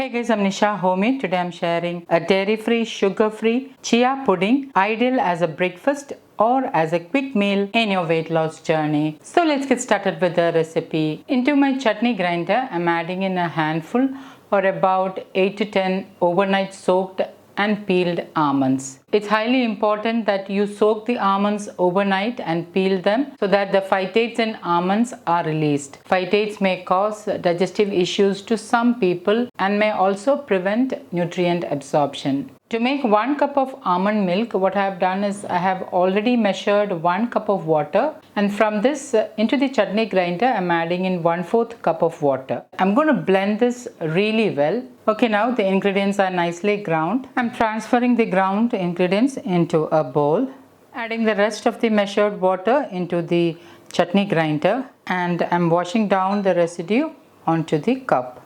Hey guys, I'm Nisha Homie. Today I'm sharing a dairy-free, sugar-free chia pudding, ideal as a breakfast or as a quick meal in your weight loss journey. So let's get started with the recipe. Into my chutney grinder, I'm adding in a handful or about 8 to 10 overnight soaked and peeled almonds. It's highly important that you soak the almonds overnight and peel them so that the phytates in almonds are released. Phytates may cause digestive issues to some people and may also prevent nutrient absorption. To make 1 cup of almond milk, what I have done is I have already measured 1 cup of water, and from this into the chutney grinder I'm adding in 1/4 cup of water. I'm going to blend this really well. Okay, now the ingredients are nicely ground. I'm transferring the ground ingredients into a bowl, adding the rest of the measured water into the chutney grinder, and I'm washing down the residue onto the cup.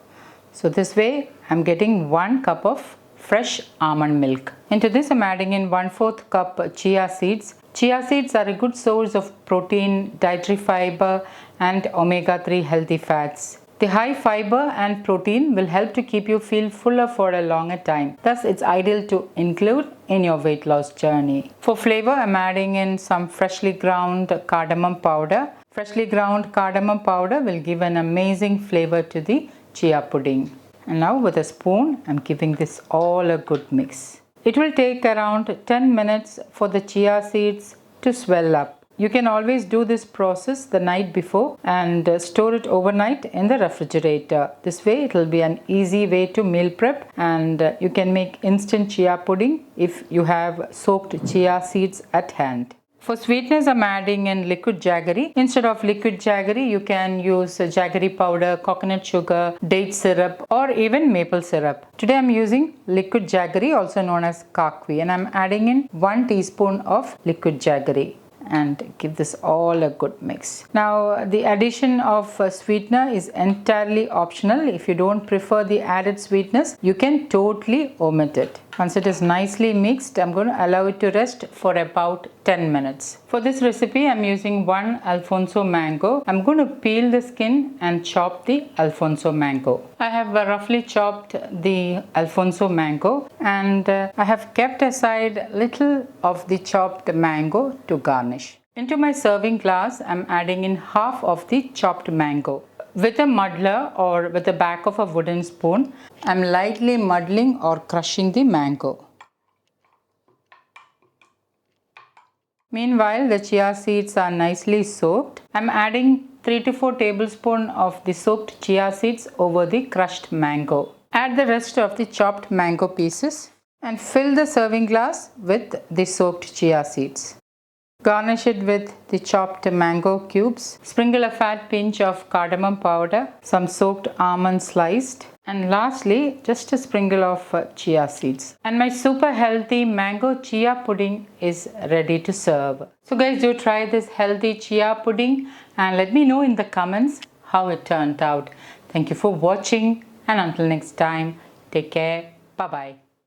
So this way I'm getting 1 cup of fresh almond milk. Into this I'm adding in 1/4 cup chia seeds. Chia seeds are a good source of protein, dietary fiber and omega-3 healthy fats. The high fiber and protein will help to keep you feel fuller for a longer time. Thus, it's ideal to include in your weight loss journey. For flavor, I'm adding in some freshly ground cardamom powder. Freshly ground cardamom powder will give an amazing flavor to the chia pudding. And now with a spoon, I'm giving this all a good mix. It will take around 10 minutes for the chia seeds to swell up. You can always do this process the night before and store it overnight in the refrigerator. This way it will be an easy way to meal prep, and you can make instant chia pudding if you have soaked chia seeds at hand. For sweetness, I'm adding in liquid jaggery. Instead of liquid jaggery, you can use jaggery powder, coconut sugar, date syrup, or even maple syrup. Today I'm using liquid jaggery, also known as kaakvi, and I'm adding in 1 teaspoon of liquid jaggery and give this all a good mix. Now the addition of sweetener is entirely optional. If you don't prefer the added sweetness, you can totally omit it. Once it is nicely mixed, I'm going to allow it to rest for about 10 minutes. For this recipe, I'm using 1 Alfonso mango. I'm going to peel the skin and chop the Alfonso mango. I have roughly chopped the Alfonso mango, and I have kept aside little of the chopped mango to garnish. Into my serving glass, I'm adding in half of the chopped mango. With a muddler or with the back of a wooden spoon, I'm lightly muddling or crushing the mango. Meanwhile, the chia seeds are nicely soaked. I'm adding 3 to 4 tablespoons of the soaked chia seeds over the crushed mango. Add the rest of the chopped mango pieces and fill the serving glass with the soaked chia seeds. Garnish it with the chopped mango cubes. Sprinkle a fat pinch of cardamom powder, some soaked almonds sliced, and lastly just a sprinkle of chia seeds. And my super healthy mango chia pudding is ready to serve. So guys, do try this healthy chia pudding and let me know in the comments how it turned out. Thank you for watching, and until next time, take care. Bye bye.